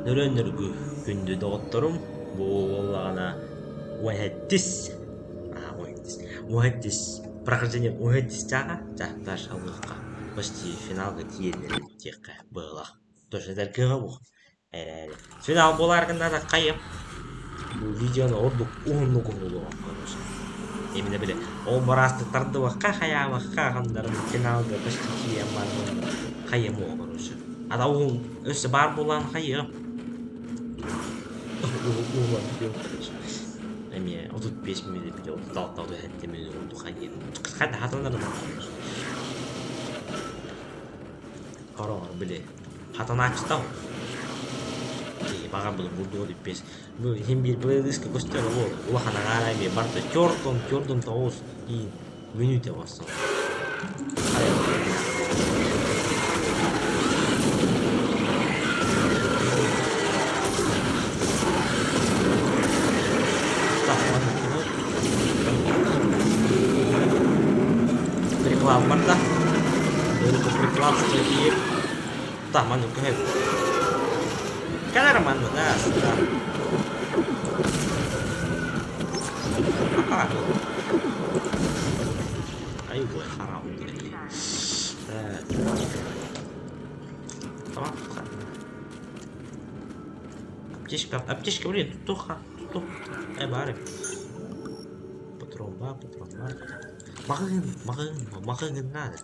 Нөрөнөргү күндү доотторум буоллагана уэттис уэттис прохождение уэттис жага жактар шалгыкка почти финалга тиенер тиекке быылах тоже деркеге бу эре финал боларгында да кайып бу видеону ордук уунну курулуп короче эмне биле ол барастыктарды бакка хаябакка кандарын финалга почти тиен бар кайым о короче ада уун өсө бар булан кайым уулар видео короче эме 35 минут видео 36 минут урду кайым када хатандар короор биле хатана ачтау багам bunu бурду деп бес бу хим бир плейлистке көстөрө болду улахана карайме барда көрдүм тоос и минуте басса приклад барда приклад стоит так ману кайф Kadar mano da sudah. Apa? Ayo gue haram ini. Tamam. Аптечка, блин, туха. Барик. Патрон бар. Магазин надо.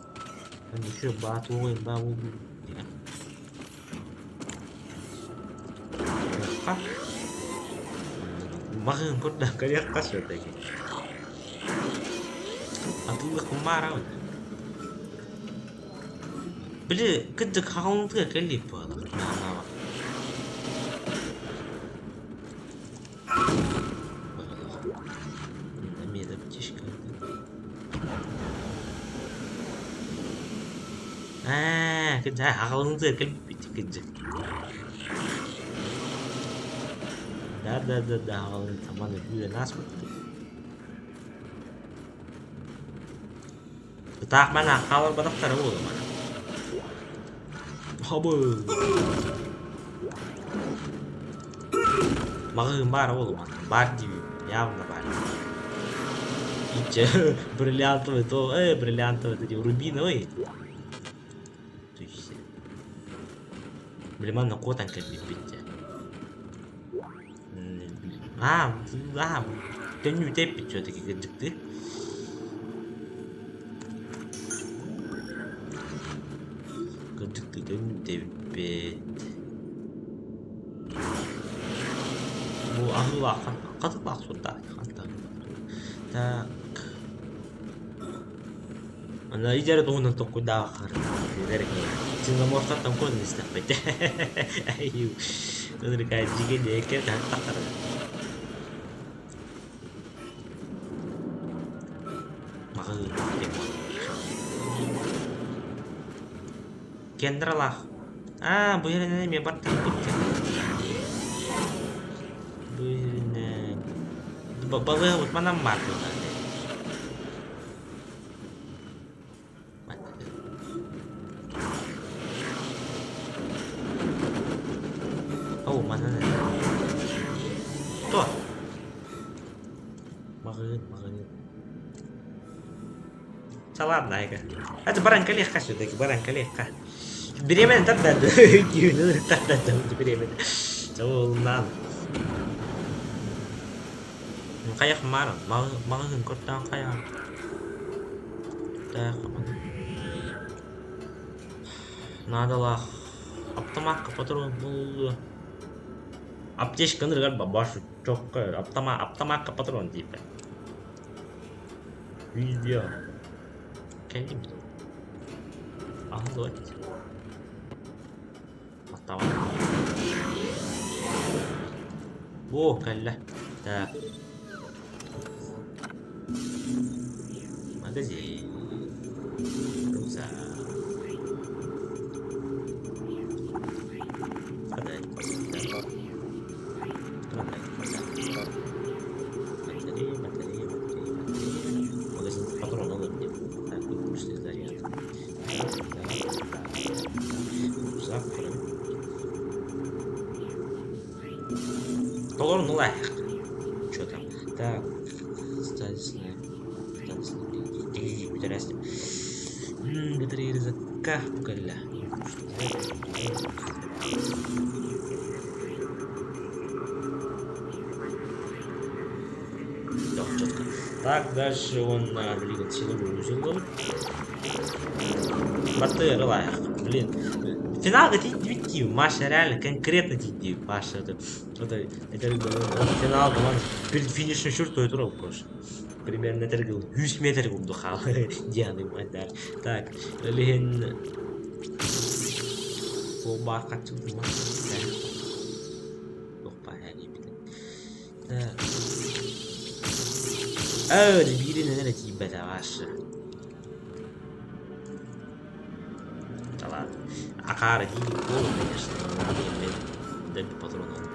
Еще батлой, Багын курда каяк касо таки. Атулы кумара. Биле кыдык хаунтга келип бала. Намеда птичка. Кыда хаунтга келип кыдык. Да, команда бюле нас. Так mana қалар бадақтары болды мана. Хабы. Мағын бар ол мана. Бар деймін. Явно бар. Иче бриллиантовый то, бриллиантовый эти рубиновый. То есть. Блин, мана котан как бить. Кеню тепи все-таки гаджеты. Гаджеты кеню тепи. Bu ahlı katı bak sudah tak. Ana ijarah tuh untuk kuda kar. Dari cina mau kata kau nih sampai. Ayo, tuh kaji ke dia ke tak. Kendra lah. Bu yerine mi battı? Bu yerine. Balığı buat mana mati tadi? Oh mana nih? Tuh. Makan. Salah naik kan? Ada barangkali kasih deh, barangkali kan. Беременна тогда беременна. Жолунан. Каяк мар, магазин коттан каяк. Так. Надо ла автоматка патрон бул. Аптечка ныргар башу чокка автоматка патрон типа. Видео. Кендим. Ахлот. О, калля. Так. Магазин. Рюкзак. Продай. Батарея. Магазин патрон надо мне. Так, выпустили заряд. Рюкзак. Доллар ну лайк. Что там? Так. Статисная. Интересно. Батарея рюкзака. Коля. Да, четко. Так, дальше он двигает силовым узелом. Батыр лайк. Блин. Финал детектив. Маша реально конкретно детектив. Маша это финал команда перед финишным чертой турал кош. Примерно это 100 метр булду хал. Дианы маддар. Так, леген фолбар качылды ма? Yok yani bir de. Birine ne tibe de var. Tamam. Akar değil. Oğlum ne yaşlı. Ben bir patron oldum.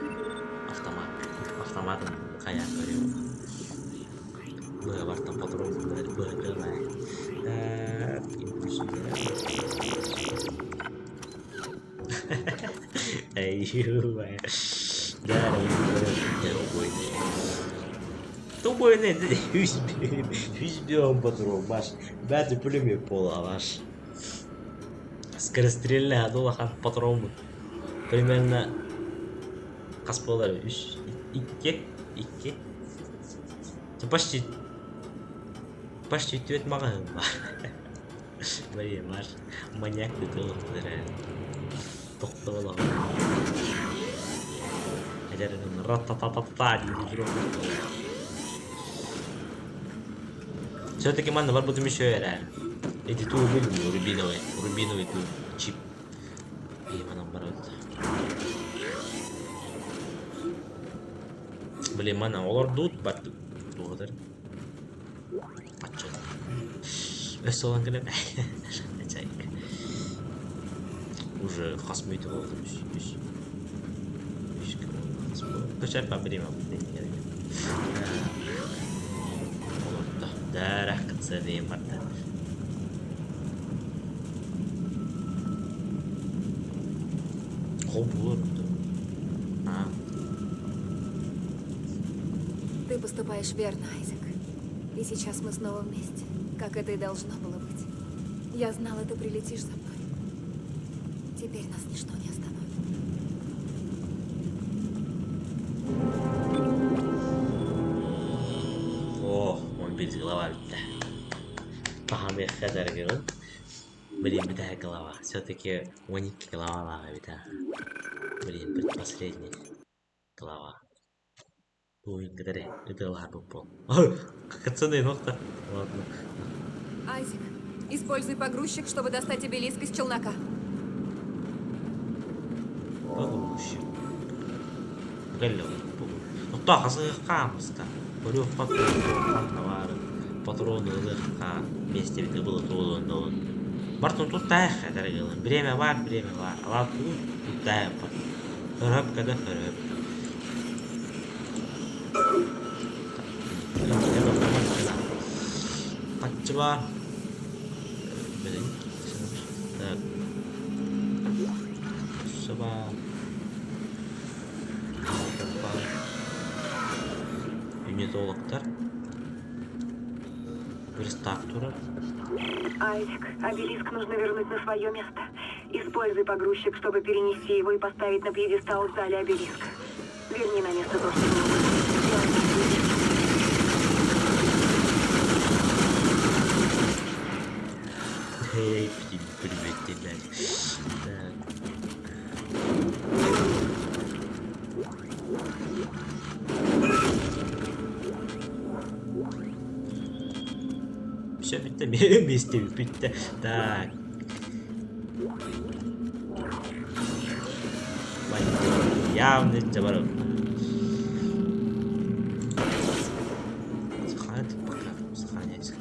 Автоматом kayak görüyor. Böyle var tam patron böyle var. Eyvah. Тупой нет, 100 патрон, баш. Бәді пулемет бола, баш. Скорострельный адолахан патрон. Примерно қасполар 2. Почти тет маған бар. Блин, маш, маньяк ты толықты реально. Тоқты бола. Әдерін ратататата дейді жүріп. Все-таки мана бар будем еще реально. Эти ту были рубиновый ту чип. И мана наоборот. Блин, мана олар дут бат туғыдыр. Патча. Өз солан келем. Начайк. Уже хасмейті болды. Көшер па білем Дарах кытса дейм барда. Ты поступаешь верно, Айзек. И сейчас мы снова вместе, как это и должно было быть. Я знала, ты прилетишь за мной. Теперь нас ничто не остановит. Biz glava bitti. Pahamı kadar görün. Блин, битая голова. Все-таки у них голова лава, битая. Блин, предпоследняя голова. Ой, гадаре, это ладно упал. Как оценный ногта. Ладно. Айзек, используй погрузчик, чтобы достать обелиск из челнока. Погрузчик. Галлёвый. Ну так, камста. Говорю, патроны вместе это было то. Бартон тут тайха, дорогие. Время var. А тут тайха. Храп, когда храп. Патчва. Так. Соба. Юнитологтар. Верстак тура. Айзек, обелиск нужно вернуть на свое место. Используй погрузчик, чтобы перенести его и поставить на пьедестал в зале обелиска. Верни на место то, что Эй, привет тебя. Все bitti mi? Bitti. Так. Явно заборот. Сохранить пока. Сохранять.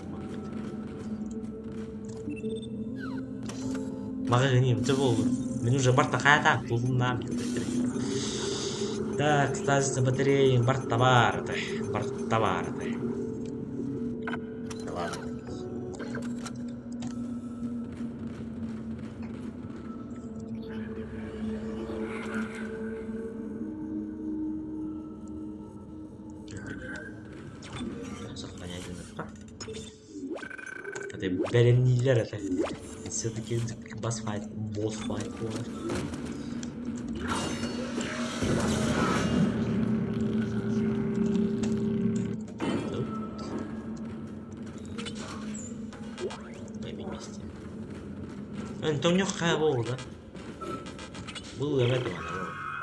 Маған це болды. Мен уже бартта қайта болдым. Так, стазица батареи. Бартта бар. Ладно. это Беренилер, это все-таки босс-файт было. Это у него хайвол, да? Был я в этом,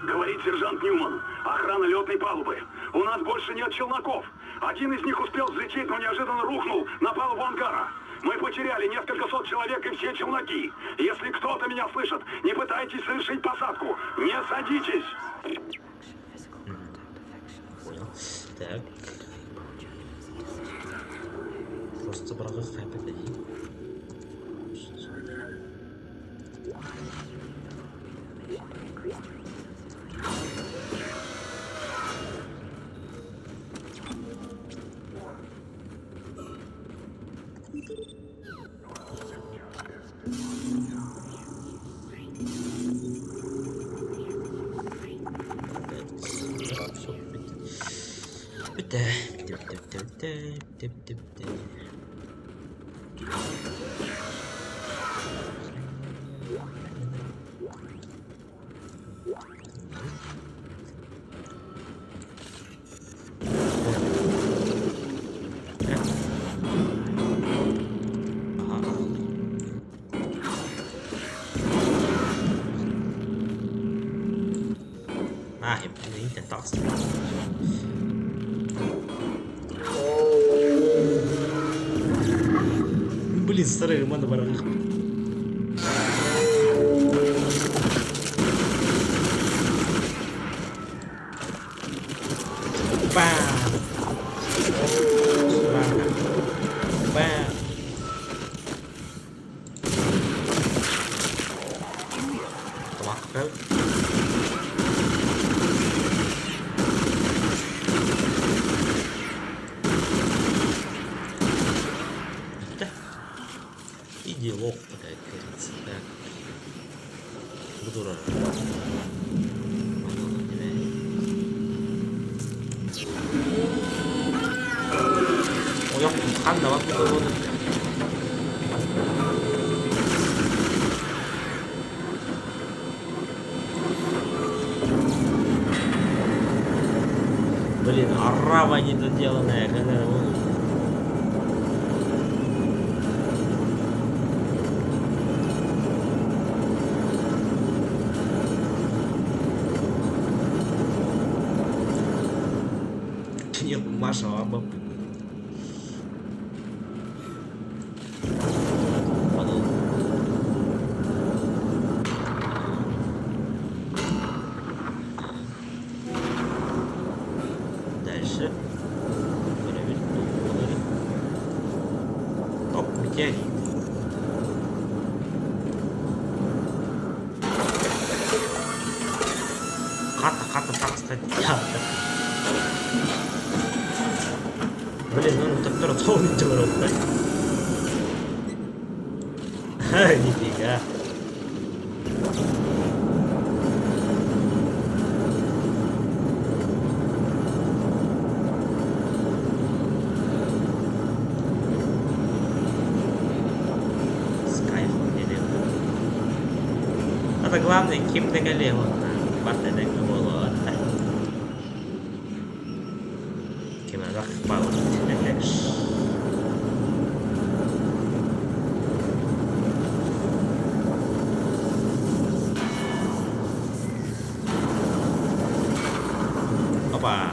Говорит сержант Ньюман. Охрана летной палубы. У нас больше нет челноков. Один из них успел взлететь, но неожиданно рухнул на палубу ангара. Мы потеряли несколько сот человек и все челноки. Если кто-то меня слышит, не пытайтесь совершить посадку. Не садитесь. Понял. Так. Просто брага хайп это не. Ah, eu nem tentar. Блин, старый мана барах. Бам! Бам! Томахка. Делов, как говорится, так. Буду рад. Ой, хан, давай куда-то. Блин, арава недоделанная, когда Маша, бабу. Дальше. Топ, метеорит. Хата, так, кстати, Блин, ну температуру не делал, да? Ха, нифига. Скайф, это главное, кем ты голел, батя так было, кем надо хвалить. Опа!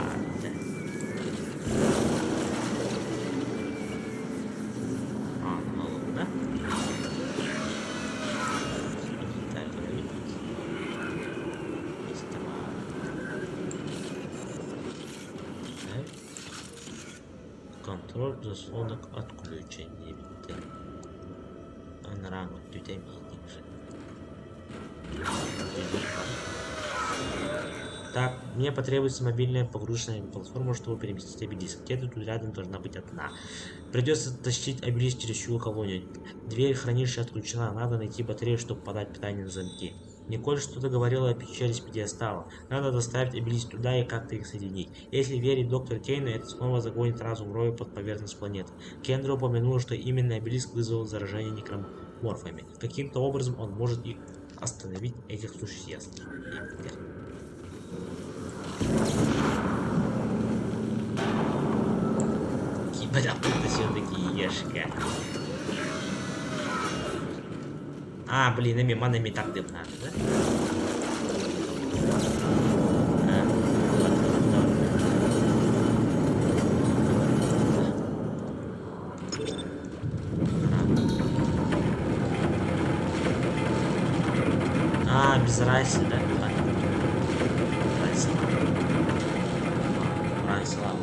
Ну ладно. Так, контроль заслонок отключения. Он раму тютаминник же. Так, мне потребуется мобильная погрузочная платформа, чтобы переместить обелиск. Где-то тут рядом должна быть одна. Придется тащить обелиск через всю колонию. Дверь хранилища отключена. Надо найти батарею, чтобы подать питание на замки. Николь что-то говорила о пещере с пьедестала. Надо доставить обелиск туда и как-то их соединить. Если верить доктору Кейну, это снова загонит разум Роя под поверхность планеты. Кендра упомянула, что именно обелиск вызвал заражение некроморфами. Каким-то образом он может и остановить этих существ. Киберапыта все-таки ешка. А, блин, манами так дым надо, да? Без разницы, да? Разница. Разница, ладно.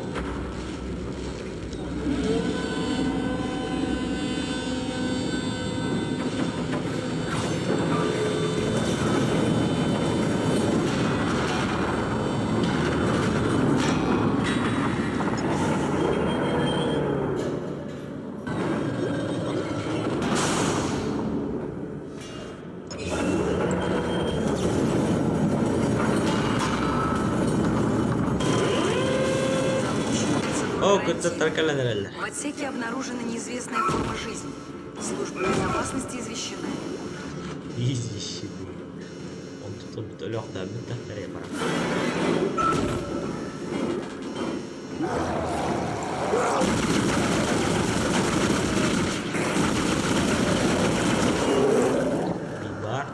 В отсеке обнаружена неизвестная форма жизни. Служба безопасности извещена. Извещены. Он тут лег, да, репора. Бар.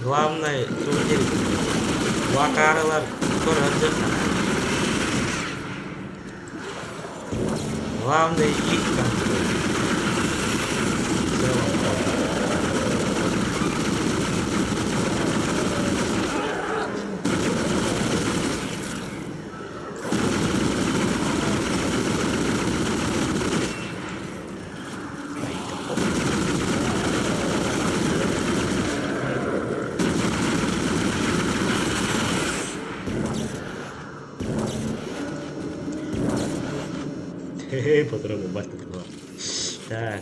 Главное турнир Вакарылар көрінді. Главное их контроль. По-другому башка такого. Так.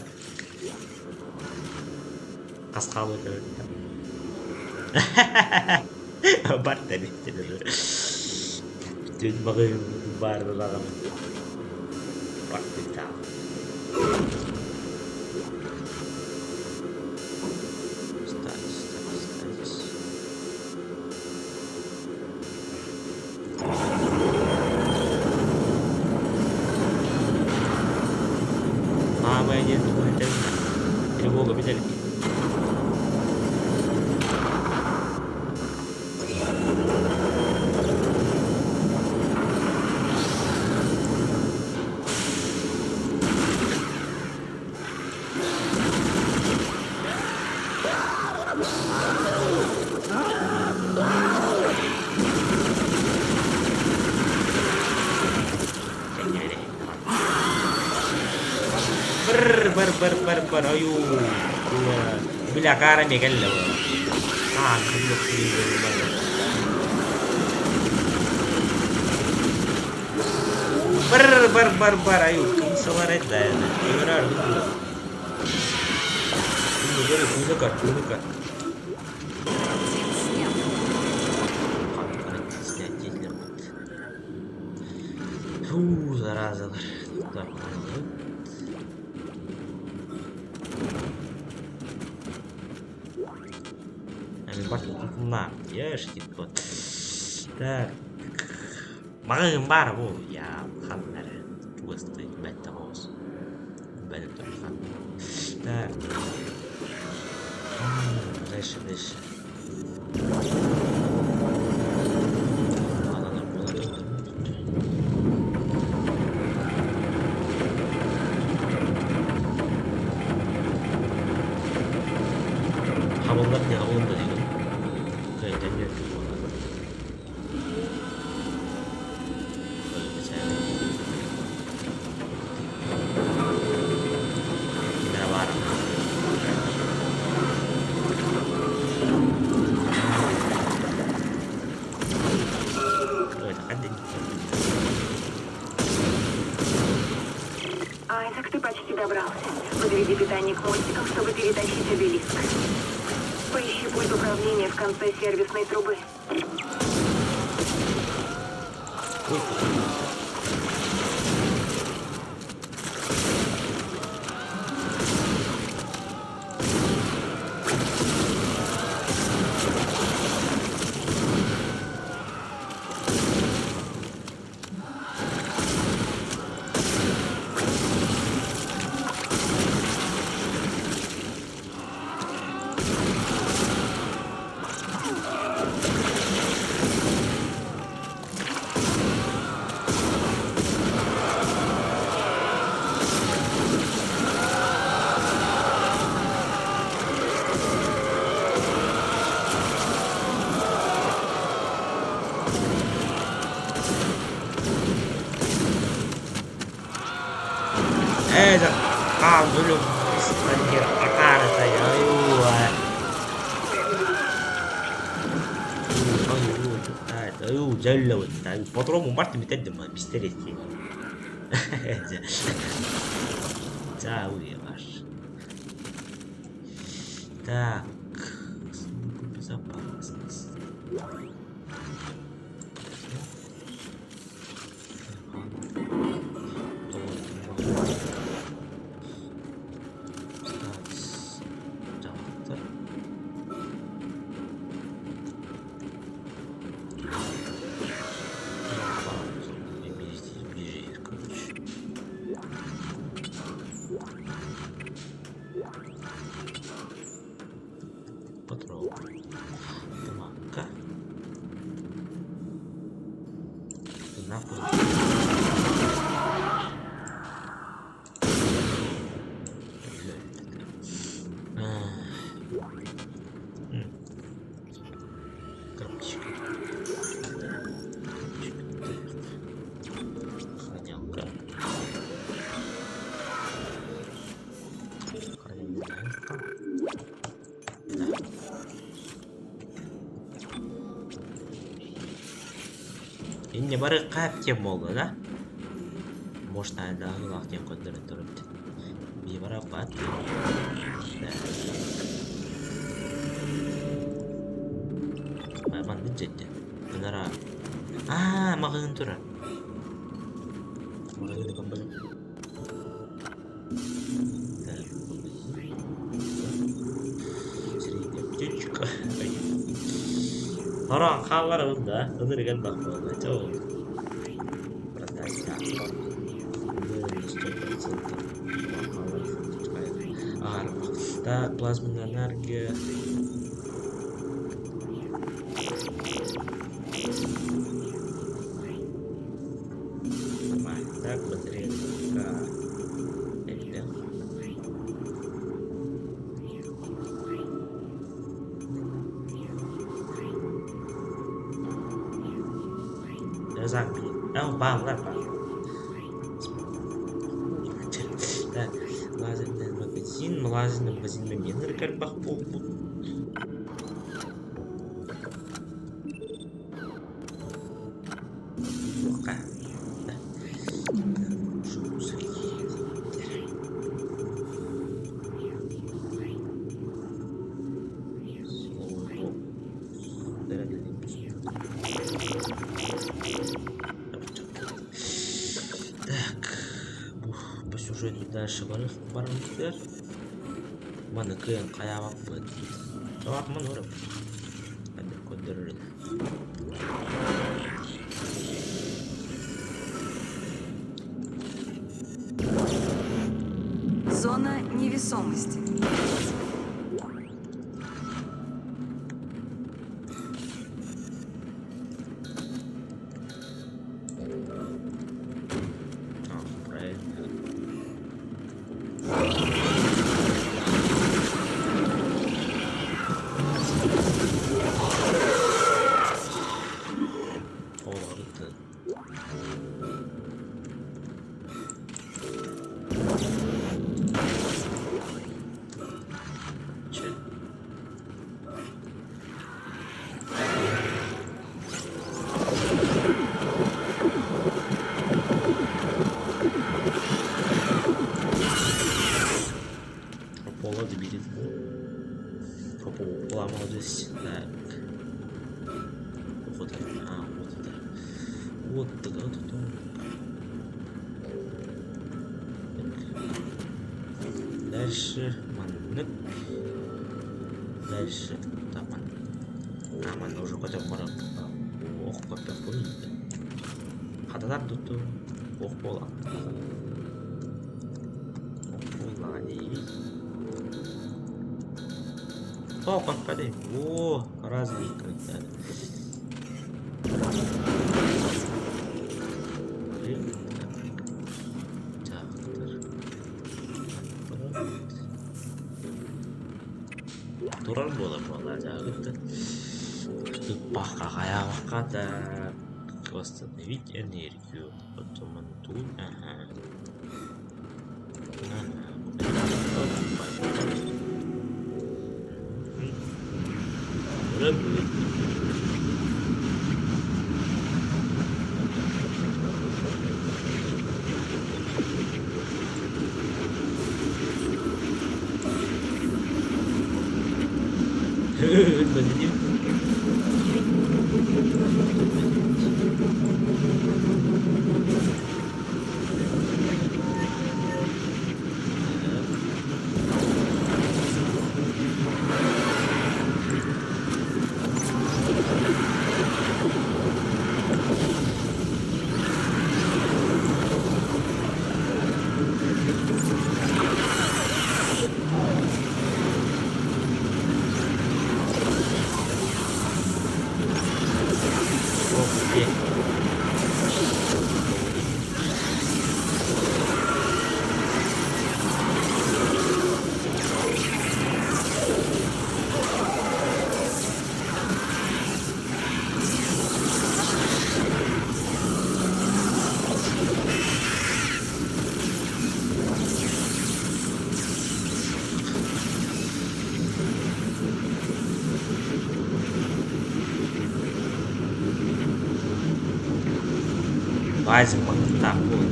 Қасқалы бар тәрбиеттері. Түн бағым бар бағым. Бақпетал. Тревога, педальки. Ber ayu bila cara megal lo belum ber ayu selaret dah benar ini kan зараза. Так, еш gitu. Так. Маған бар бұл, я ханнары. Туысты, бәтті ғоз. Бәліп тұр хан. Так. Дальше. Аналар болады. Қабылдап не қабылында деген. Қайдан берді болады. Айзек, ты почти добрался. Подведи питание к мостикам, чтобы перетащить обелиск. Поищи пульт управления в конце сервисной трубы. Это قابل مستنير أقارة يا أيوة جلة والتعب فطرة مبارت متقدم ما بيشتري فيه تعاوي يا باش так безопасность Енді бары қаптен болды, да? Можно дағы лақтен қөндірі тұрыпты. Бейбара қат. Байбанды жетті. Бұнара. Мағын тұры. Мағын кім білім. Средняя птичка. Orang kalah bunda, itu dengan bakal coba. Так, плазменная энергия. Так, батарея. Zambi. Bang lah bang. Лазерный магазин, лазерный магазин мины, как бахпул. Дальше барымыздар. Мана кыйын каябак быт. Жабак мын урып. Кадыр көндөрүлүн. Зона невесомости. ты. Че? Пола добили. Пола молодость. Так. Вот это. А, вот это. Вот это. Вот это. Дальше маннык. Дальше таман. А, ман уже хотя бы марак. Ох, көппек қойды. Қадалар тұтты. Ох бола. Ох бола дейді. О, қанпады. О, разный кірді. Турар бола бола жағы. Баққа қая баққа да. Восстановить энергию. Потом он тут. Ага. Лазим вот так вот.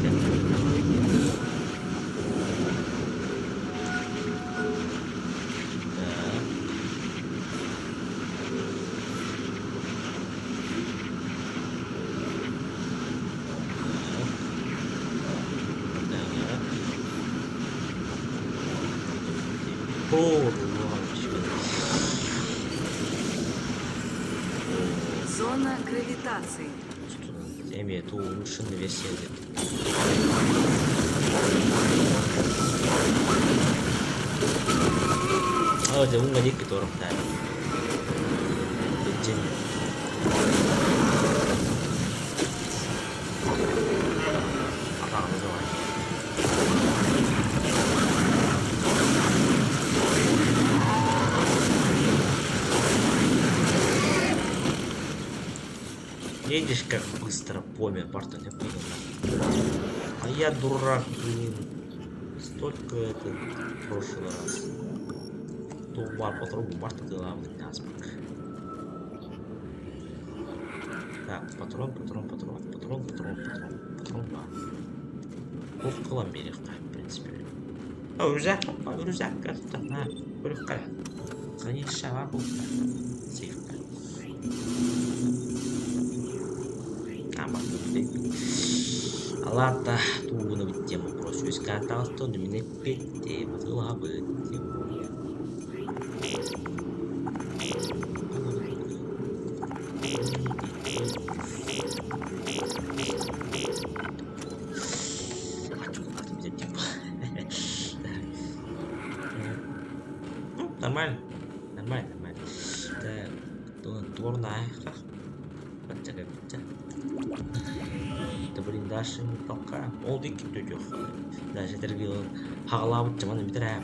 Зона гравитации. Имеет улучшенный веселье. Oh, jauh nggak dikit orang tadi. Legend. Apa namanya? Видишь, как быстро помер Бартон, я понял. А я дурак, блин. Столько это в прошлый раз. Тумбар по трубу Барта дела насмак. Так, патрон. Ох, Коломберевка, в принципе. Рюкзак, как-то, на, рюкзак. Хранить шаваку, сейфка. Алата туuna vittiä mun prosyyskään taas tonne minne pettee mä tullaan võttia. Нормально. Так, турная. Baca. Блин, дальше не пока. Олды киптөдөх. Дальше тергил хаглабыт жаман битиреп.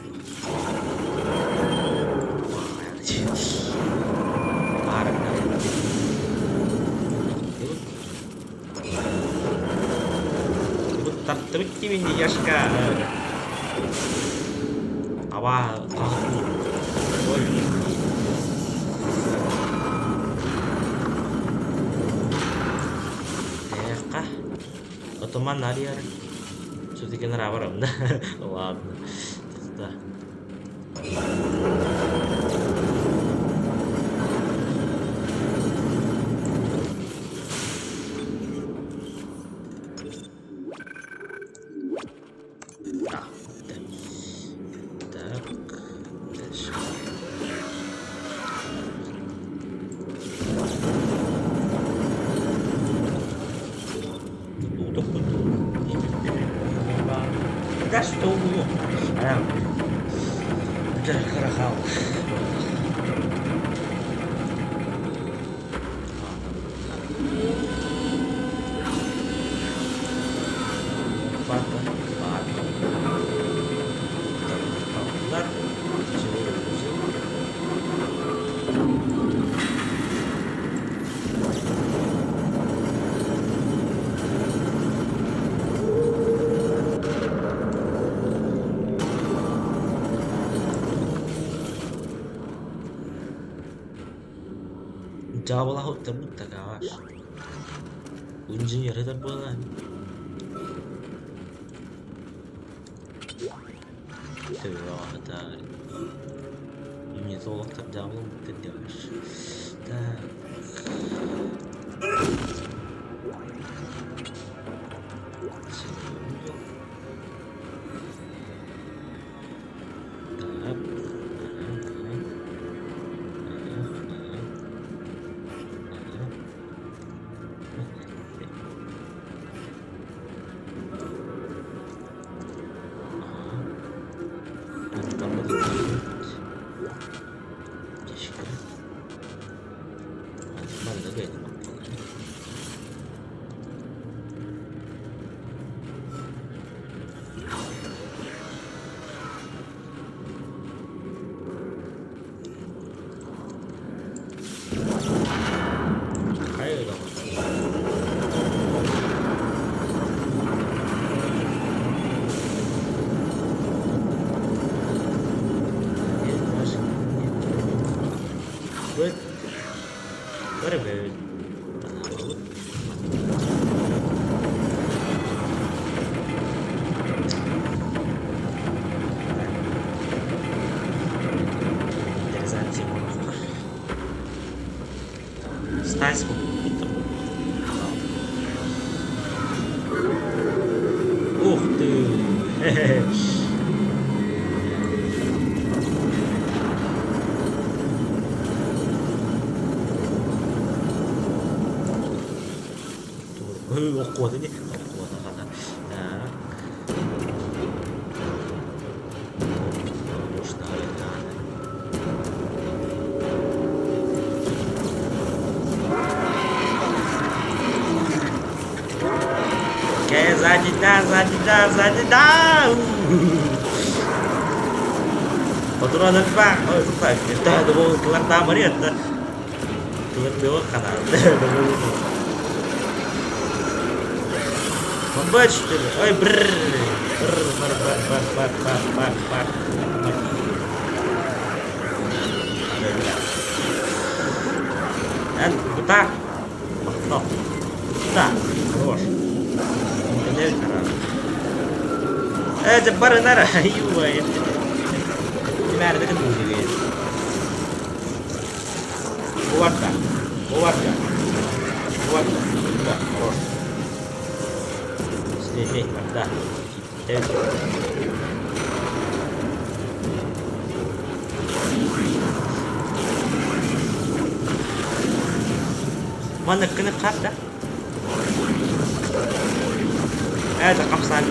тартып өтті менде яшка. Аба тағы. Ой. Эх-ка. Отоман наверх. Все-таки нравом, да? Ладно. Да. Да что вы? Да, хорошо. Jawablah terbuka kawas. Kuncinya ada terbuka. Terus ada. Ini tuh terjawab terjawab. Dan Стась. Ух ты! Охота не? Охота, ладно. Так. Что это надо? Окей, сзади, да! Патроны два! Ой, так, это думал, кларта морет, да? Кларта канал. Бачите, ой, брррр. Куда? Ну, да, хорош. Это барынара, ювай. Примерно так и будет. Вот так. Да, хорош. Здесь, да. Mana kena kata? Ada kapsal.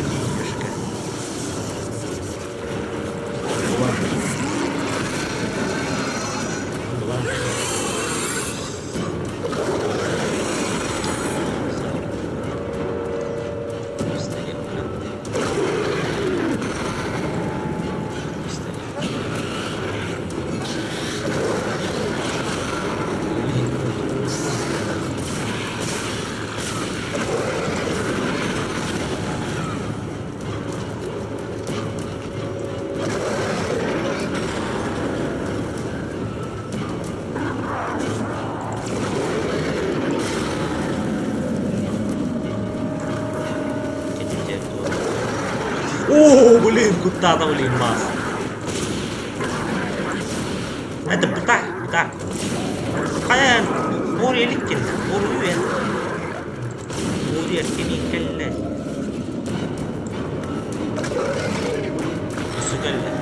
О, блин, куда-то, блин, масса. Это быта. Hayır, oraya gittin. Oraya. Oraya senin kelle. Nasıl kelle?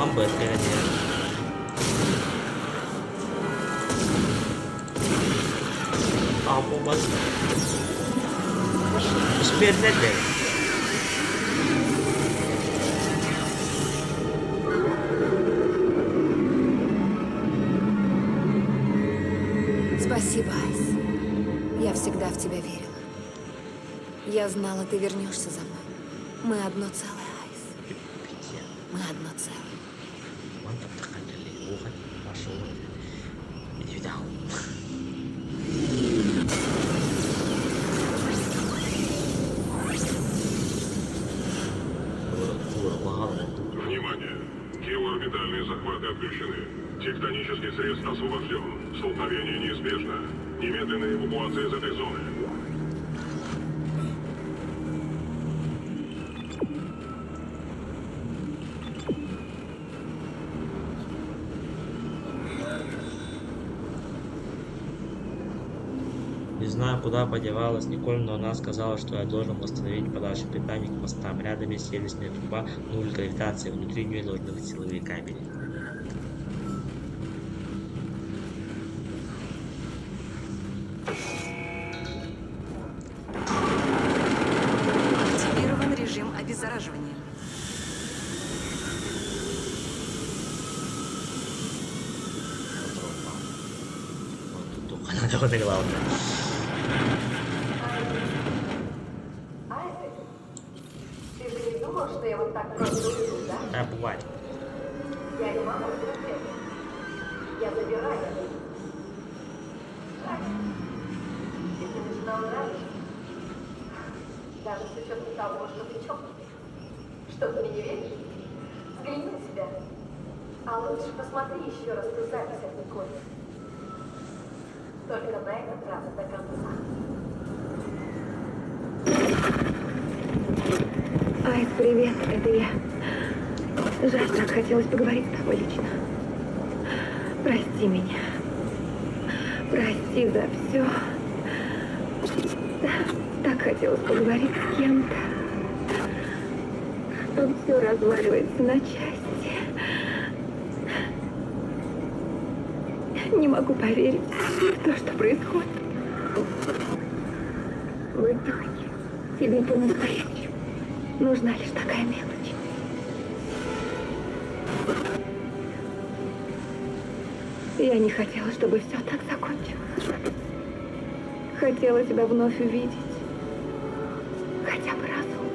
Membersnya apa mas? Sebenarnya deh. Спасибо, Айс. Я всегда в тебя верила. Я знала, ты вернешься за мной. Мы одно целое, Айс. Мы одно целое. Mantap tekan dari kan masuk. Jadi tahu. Внимание! Геоорбитальные захваты отключены. Тектонический срез освобожден. Столкновение неизбежно. Немедленная эвакуация из этой зоны. Не знаю, куда подевалась Николь, но она сказала, что я должен восстановить подачу питания к мостам. Рядом есть сервисная труба, нуль гравитации, внутри нее должны быть силовые кабели. Активирован режим обеззараживания. Вот тут только надо главное. Айзек, ты же не думал, что я вот так просто уйду, да? Да, бывает. Я не могу терпеть. Я забираю. Ты мне начинал нравиться. Даже с учетом того, что ты чокнутый. Что, ты мне не веришь? Взгляни на себя. А лучше посмотри еще раз ту запись от Николь. Только на этот раз до конца. Айс, привет, это я. Жаль, так хотелось поговорить с тобой лично. Прости меня. Прости за все. Так хотелось поговорить с кем-то. Тут все разваливается на части. Не могу поверить в то, что происходит. В итоге тебе по-настоящему нужна лишь такая мелочь. Я не хотела, чтобы все так закончилось. Хотела тебя вновь увидеть. Хотя бы разок.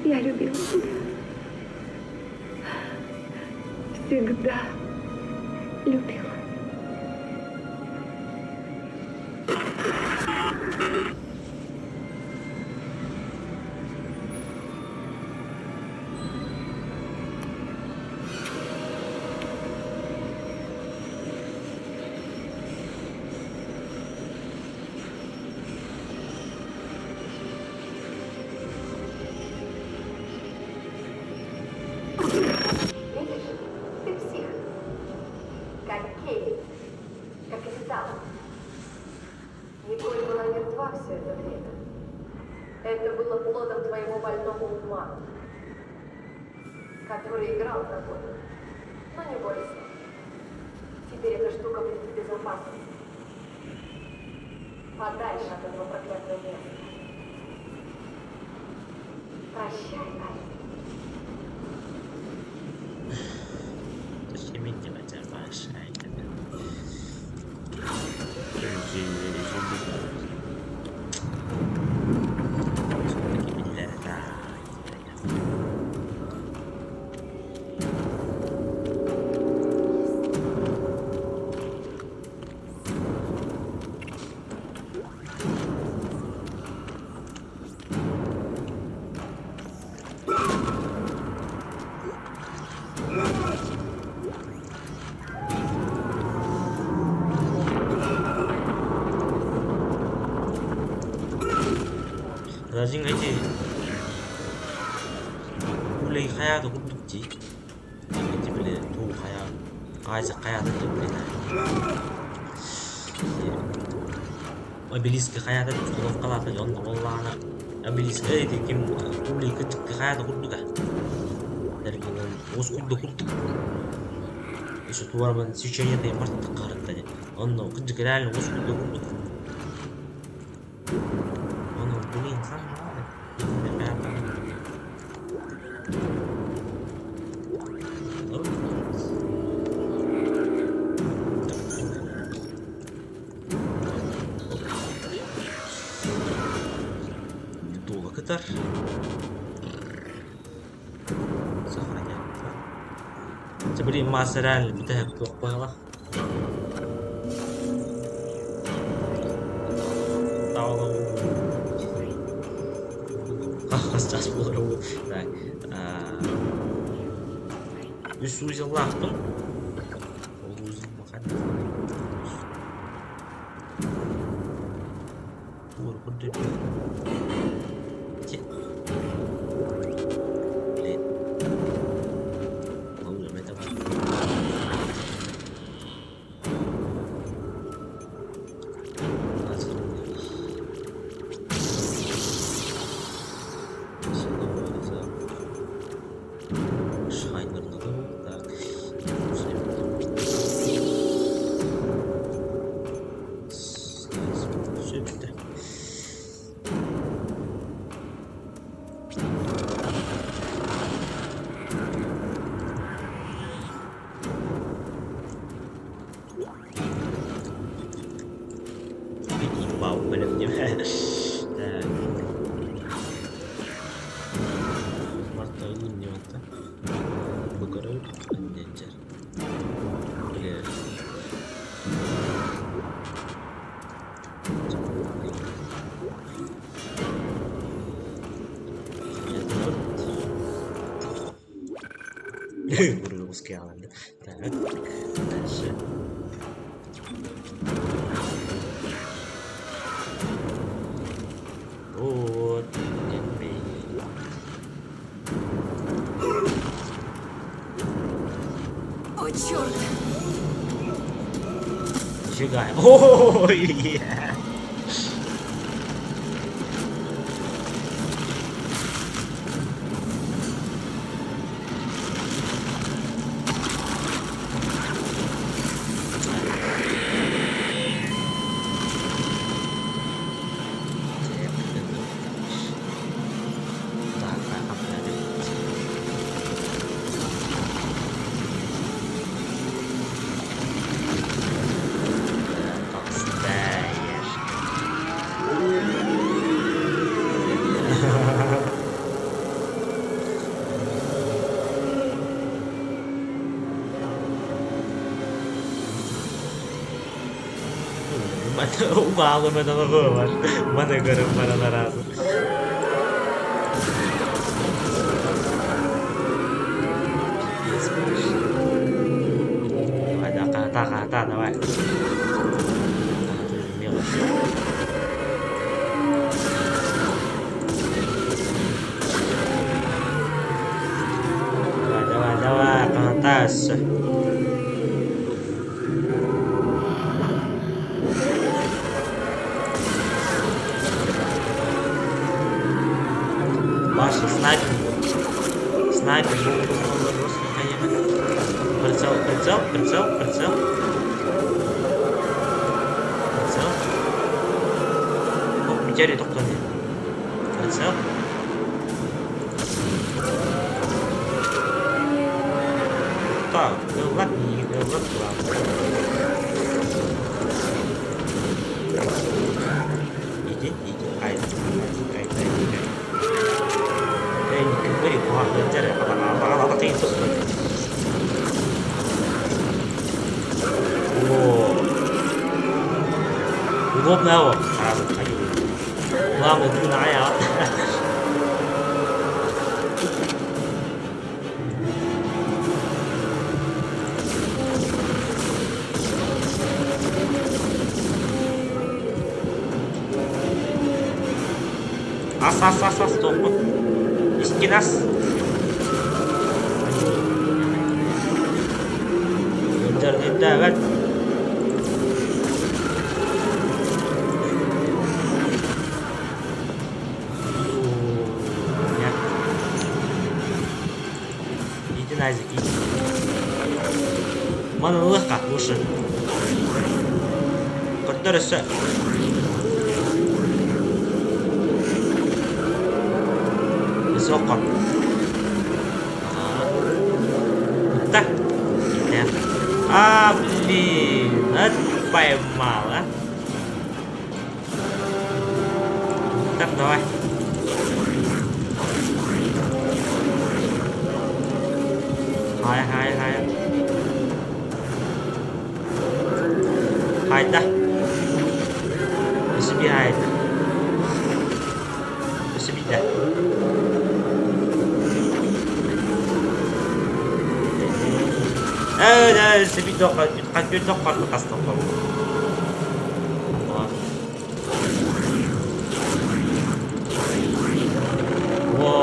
Я любила тебя. Всегда любила. Видишь, ты псих. Как Кейт. Как капитан. Николь была мертва все это время. Это было плодом твоего больного ума, который играл тобой. Но не бойся. Теперь эта штука будет в безопасности. Подальше от этого проклятого места. Прощай, Айзек. Зачем меня тебя прощать? 나중에 이제 원래 가야도 굴뚝지 이제 원래 도 가야도 되나 обелиск 가야도 кулап калат жонду коллана обелиск дегем улей кытык 가야도 굴뚝а дерген ос 굴뚝 еще туарман сечение де мартык каратта онно кыжык реально ос 굴뚝 оно блин сам долго катар сохраняется теперь масса реально битая была сейчас буду так үш узел лақтым ол узел мақат Wow, bener-bener. Marta ini mata. Bekerja anjir. Boleh. Buraya sekian. Tak. Dальше. Вот, О, черт! Нифига. Ой, Упало мене на голову, мене пере наразу. Давай, давай. Мелочь. Давай, катайся. Ваша снайпер. Прицел. Метеорит тоқтады. Прицел. Так, ладно, Иди. Ай. Говори, ладно, ты удобно его. Главное, ты ная. Ас, толку. Искинас. Интернетте, evet. Иди назик, иди. Mana ылыхка, лучше. Көрдөрөсө. Высоко. Так. А, блин, поймал, а? Так, давай. Хай. Hayda. Nasıl bir hayda? Nasıl bir de? Evet, bir doktor, bir doktor hasta oldu. Wow.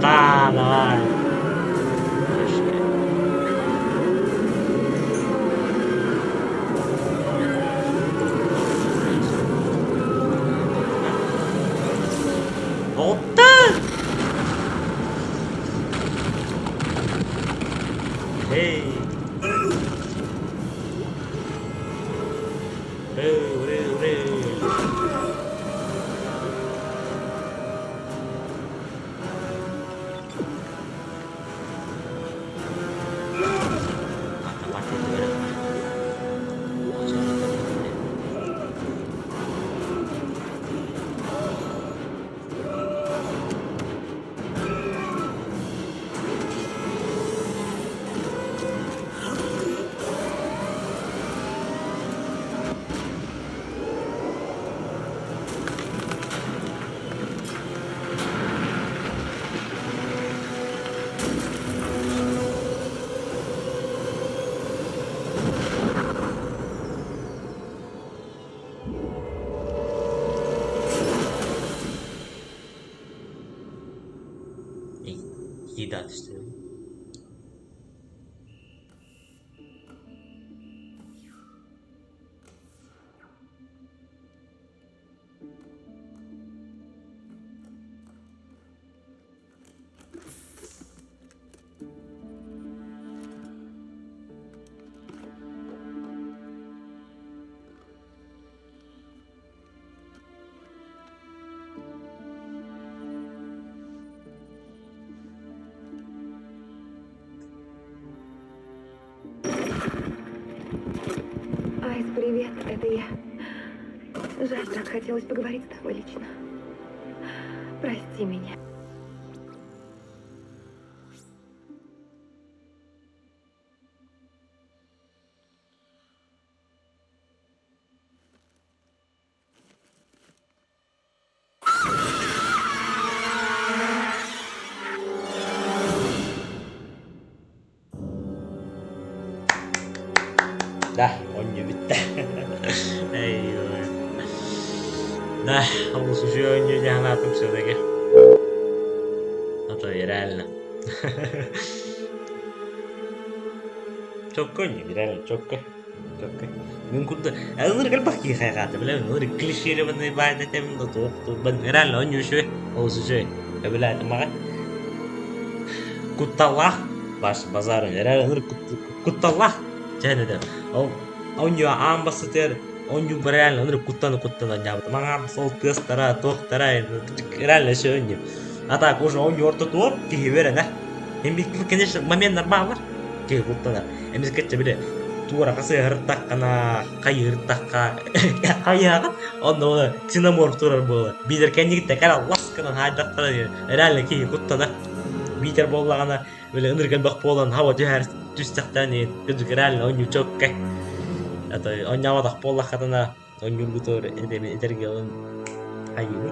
Давай. Hey. Еда işte. Айс, привет, это я. Жаль, так хотелось поговорить с тобой лично. Прости меня. Dah, oyun bitti. Eyvah. Dah, olsun şu oyuncu anlattım şuradaki. Это реально. Çok oynuyor реально, çok. Мен куда? Алыр калпак ки хайгаты, билем, алыр клишированный ibadet eminde тоқты. Ben реально oynuyor şu. Olsun şu. Bilет мага. Кутталлах базарын реально алыр кутталлах. Және де. Oynuyor амбассадор. Oynuyor реально алыр куттаны жабыт. Мага сол тестара, тоқтара, реально şu oynuyor. А так уже oynuyor orta тур, киге бере, да? Конечно, момент нормально. Киге куттана. Эмес кетче биле. Тура касы ырттак кана кайырттакка каяга онда синаморф турар болду бидер кенигитте кара ласканан хайдактара реально кии куттана битер боллагана биле ынырган бак болан хава жер түстактан күдүк реально оню чокка это онявадак боллакатана онюргутор эдерге он айыны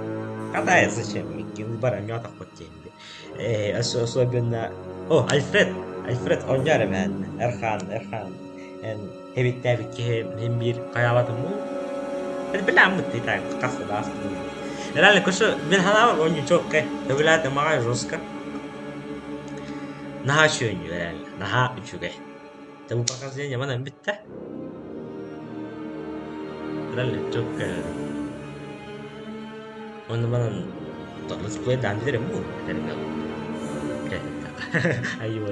кадай зачем ким бара мятак потенди особенно Альфред оняры мен Эрхан En hevittävikin hem bir kajavatın mu? Ben bilmem mutlu tang kasta da aslında. Herhalde koşu bir hava oyuncu çok ke. Tabilat ama Roska. Naha şu oyuncu herhalde. Naha üçü ke. Tabi bakasın zaman bitti. Herhalde çok ke. Onu bana let's play dandiri mu? Ayuh.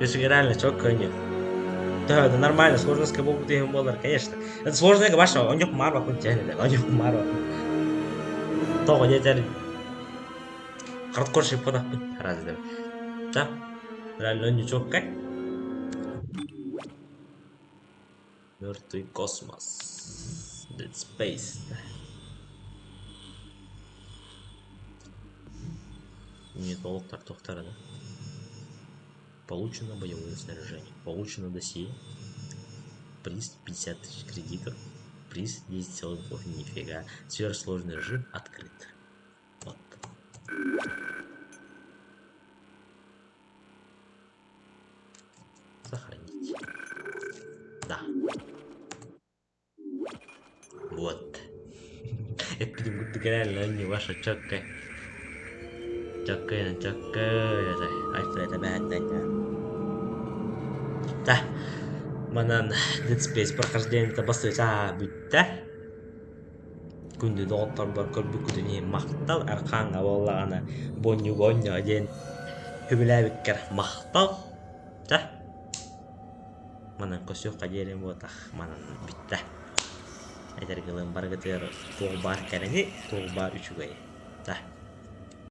Если реально çok oynuyor. Да, это нормально, сложность как будто ему было, конечно. Это сложно, как ваша, он не кумар, он тянет, он не кумар. То, он теперь хардкорший подах, разве? Да? Реально ничего как? Мертвый космос. Dead Space. Не доктор, да? Получено боевое снаряжение. Получено досье. Приз 50 тысяч кредитов. Приз 10 целых. Нифига. Сверхсложный режим открыт. Вот. Сохранить. Да. Вот. Это реально не ваша чокка. Чокка. Ай, это бедная. Да. Манан Dead Space прохождение бастыйса бүтті. Күнді доғыттар бар көрбі күдіне мақтал, арқанға болағаны боню ден хүбіләбіккер мақтал. Да. Манан көсіққа жерен болтақ, манан бүтті. Әйтер кілін бар ғытыр тоғы бар кәріне, тоғы бар үшігай. Да.